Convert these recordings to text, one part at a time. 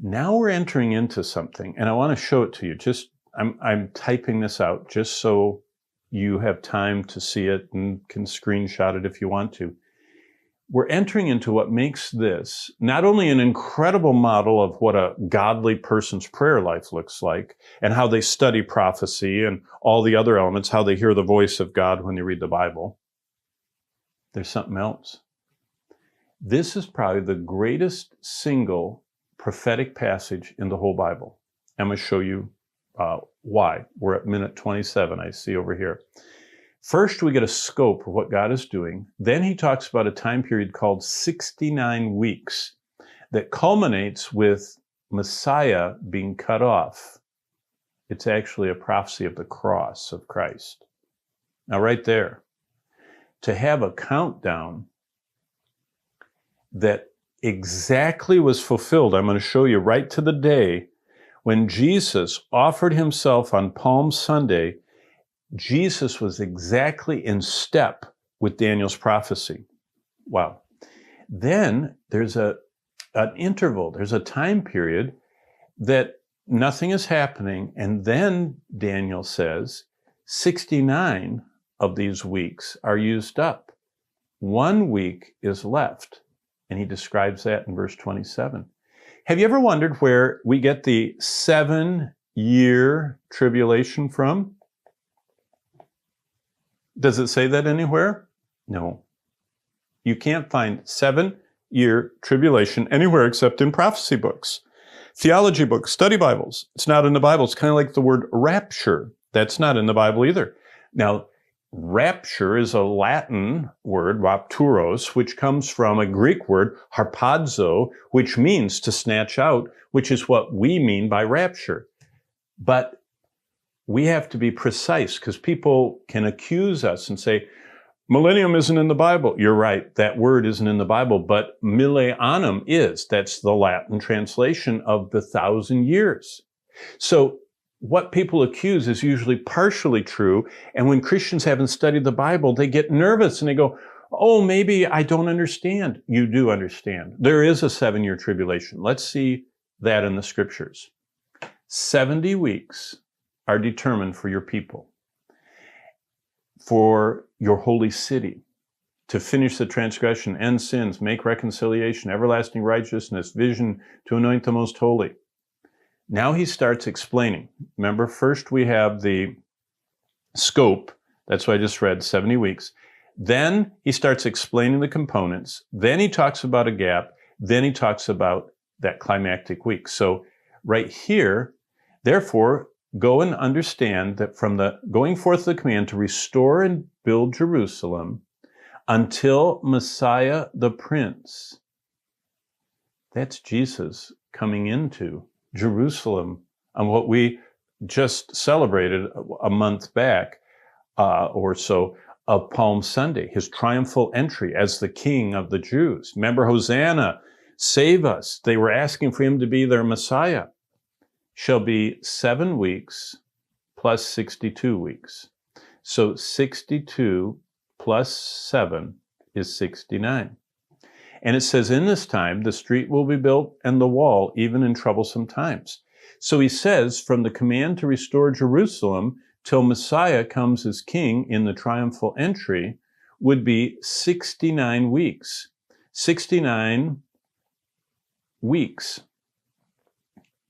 Now we're entering into something, and I want to show it to you. I'm typing this out just so you have time to see it and can screenshot it if you want to. We're entering into what makes this not only an incredible model of what a godly person's prayer life looks like and how they study prophecy and all the other elements, how they hear the voice of God when they read the Bible. There's something else. This is probably the greatest single prophetic passage in the whole Bible. I'm going to show you why. We're at minute 27, I see over here. First, we get a scope of what God is doing. Then he talks about a time period called 69 weeks that culminates with Messiah being cut off. It's actually a prophecy of the cross of Christ. Now, right there, to have a countdown that exactly was fulfilled, I'm going to show you right to the day when Jesus offered himself on Palm Sunday. Jesus was exactly in step with Daniel's prophecy. Wow. Then there's an interval, there's a time period that nothing is happening. And then Daniel says 69 of these weeks are used up. 1 week is left. And he describes that in verse 27. Have you ever wondered where we get the 7-year tribulation from? Does it say that anywhere? No. You can't find 7-year tribulation anywhere except in prophecy books, theology books, study Bibles. It's not in the Bible. It's kind of like the word rapture. That's not in the Bible either. Now, rapture is a Latin word, rapturos, which comes from a Greek word, harpazo, which means to snatch out, which is what we mean by rapture. But we have to be precise because people can accuse us and say, millennium isn't in the Bible. You're right, that word isn't in the Bible, but millennium is. That's the Latin translation of the 1,000 years. So what people accuse is usually partially true. And when Christians haven't studied the Bible, they get nervous and they go, oh, maybe I don't understand. You do understand. There is a 7-year tribulation. Let's see that in the scriptures. 70 weeks are determined for your people, for your holy city, to finish the transgression, end sins, make reconciliation, everlasting righteousness, vision to anoint the most holy. Now he starts explaining. Remember, first we have the scope. That's what I just read, 70 weeks. Then he starts explaining the components. Then he talks about a gap. Then he talks about that climactic week. So right here, therefore, go and understand that from the going forth the command to restore and build Jerusalem until Messiah the Prince, that's Jesus coming into Jerusalem on what we just celebrated a month back or so of Palm Sunday, his triumphal entry as the King of the Jews. Remember, Hosanna, save us. They were asking for him to be their Messiah. Shall be 7 weeks plus 62 weeks. So 62 plus 7 is 69. And it says, in this time, the street will be built and the wall, even in troublesome times. So he says, from the command to restore Jerusalem till Messiah comes as king in the triumphal entry would be 69 weeks. 69 weeks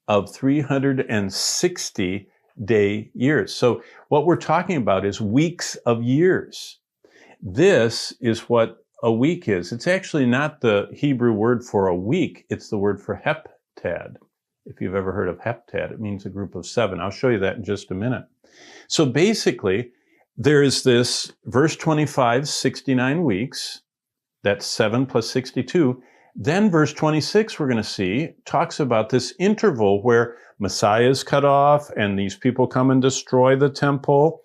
of 360-day years. So what we're talking about is weeks of years. This is what a week is. It's actually not the Hebrew word for a week. It's the word for Heptad. If you've ever heard of Heptad, it means a group of 7. I'll show you that in just a minute. So basically, there is this verse 25, 69 weeks. That's 7 plus 62. Then verse 26, we're going to see, talks about this interval where Messiah is cut off and these people come and destroy the temple.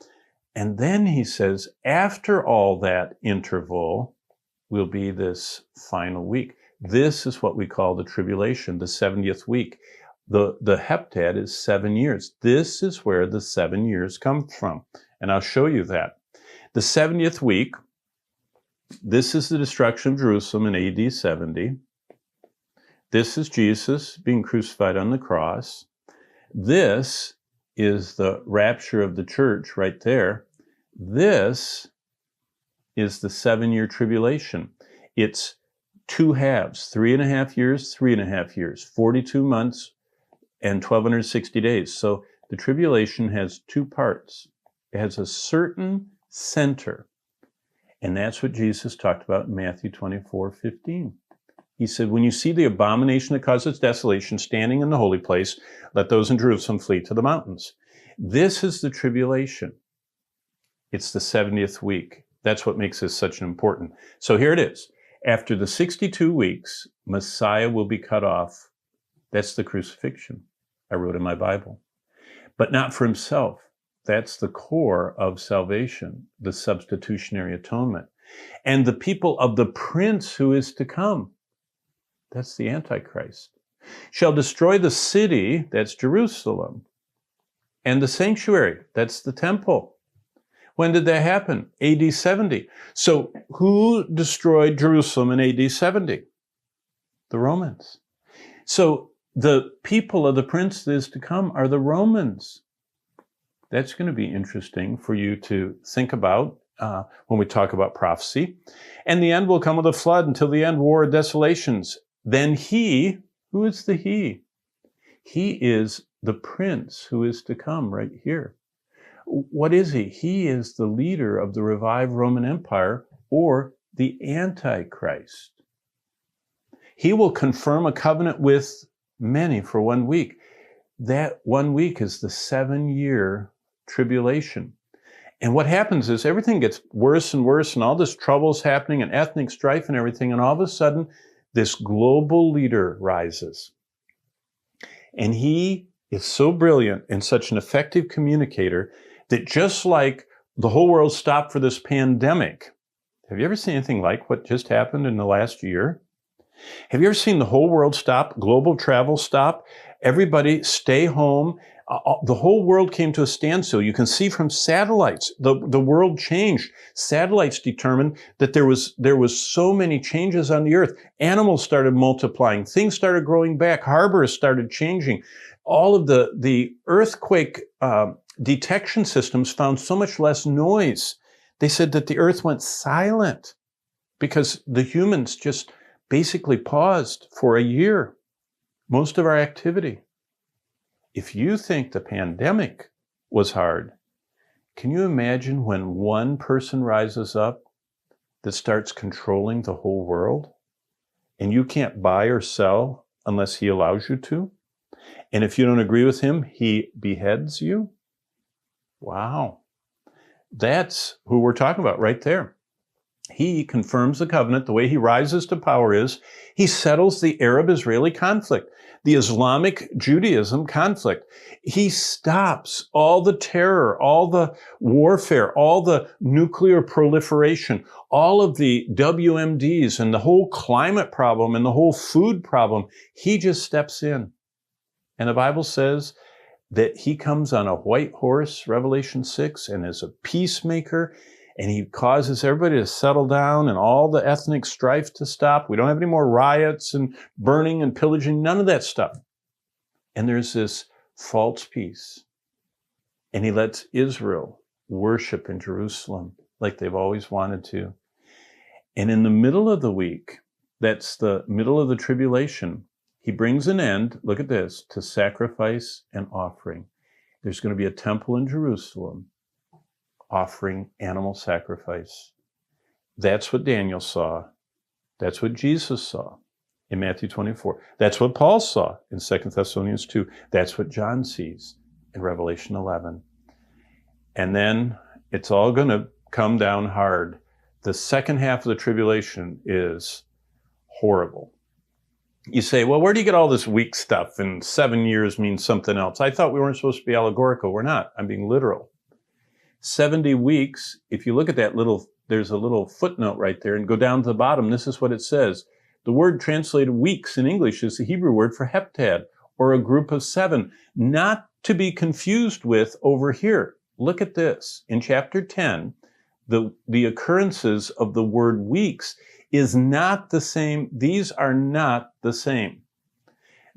And then he says, after all that interval will be this final week. This is what we call the tribulation, the 70th week. The Heptad is 7 years. This is where the 7 years come from. And I'll show you that. The 70th week, this is the destruction of Jerusalem in AD 70. This is Jesus being crucified on the cross. This is the rapture of the church right there. This is the 7-year tribulation. It's two halves, 3.5 years, 3.5 years, 42 months and 1,260 days. So the tribulation has two parts. It has a certain center. And that's what Jesus talked about in Matthew 24:15. He said, when you see the abomination that causes desolation standing in the holy place, let those in Jerusalem flee to the mountains. This is the tribulation. It's the 70th week. That's what makes this such an important. So here it is. After the 62 weeks, Messiah will be cut off. That's the crucifixion I wrote in my Bible. But not for himself. That's the core of salvation, the substitutionary atonement. And the people of the prince who is to come, that's the Antichrist, shall destroy the city, that's Jerusalem, and the sanctuary, that's the temple. When did that happen? AD 70. So who destroyed Jerusalem in AD 70? The Romans. So the people of the prince that is to come are the Romans. That's going to be interesting for you to think about when we talk about prophecy. And the end will come with a flood, until the end, war, desolations. Then he, who is the he? He is the prince who is to come right here. What is he? He is the leader of the revived Roman Empire, or the Antichrist. He will confirm a covenant with many for 1 week. That 1 week is the 7-year tribulation. And what happens is everything gets worse and worse, and all this trouble is happening, and ethnic strife and everything, and all of a sudden, this global leader rises. And he is so brilliant and such an effective communicator that just like the whole world stopped for this pandemic, have you ever seen anything like what just happened in the last year? Have you ever seen the whole world stop, global travel stop, everybody stay home? The whole world came to a standstill. You can see from satellites, the world changed. Satellites determined that there was so many changes on the earth. Animals started multiplying. Things started growing back. Harbors started changing. All of the earthquake detection systems found so much less noise. They said that the earth went silent because the humans just basically paused for a year, most of our activity. If you think the pandemic was hard, can you imagine when one person rises up that starts controlling the whole world, and you can't buy or sell unless he allows you to? And if you don't agree with him, he beheads you? Wow. That's who we're talking about right there. He confirms the covenant. The way he rises to power is he settles the Arab-Israeli conflict, the Islamic-Judaism conflict. He stops all the terror, all the warfare, all the nuclear proliferation, all of the WMDs and the whole climate problem and the whole food problem. He just steps in. And the Bible says that he comes on a white horse, Revelation 6, and is a peacemaker. And he causes everybody to settle down and all the ethnic strife to stop. We don't have any more riots and burning and pillaging, none of that stuff. And there's this false peace. And he lets Israel worship in Jerusalem like they've always wanted to. And in the middle of the week, that's the middle of the tribulation, he brings an end, look at this, to sacrifice and offering. There's going to be a temple in Jerusalem offering animal sacrifice. That's what Daniel saw. That's what Jesus saw in Matthew 24. That's what Paul saw in 2 Thessalonians 2. That's what John sees in Revelation 11. And then it's all going to come down hard. The second half of the tribulation is horrible. You say, well, where do you get all this weak stuff? And 7 years means something else. I thought we weren't supposed to be allegorical. We're not. I'm being literal. 70 weeks, if you look at that there's a little footnote right there, and go down to the bottom, this is what it says. The word translated weeks in English is the Hebrew word for heptad, or a group of 7, not to be confused with over here. Look at this. In chapter 10, the occurrences of the word weeks is not the same. These are not the same.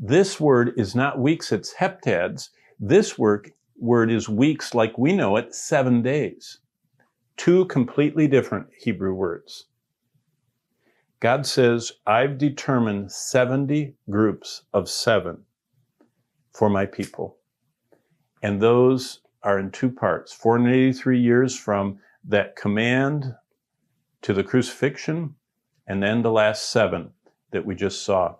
This word is not weeks, it's heptads. This word is weeks like we know it, 7 days. Two completely different Hebrew words. God says, I've determined 70 groups of 7 for my people. And those are in 2 parts, 483 years from that command to the crucifixion, and then the last 7 that we just saw.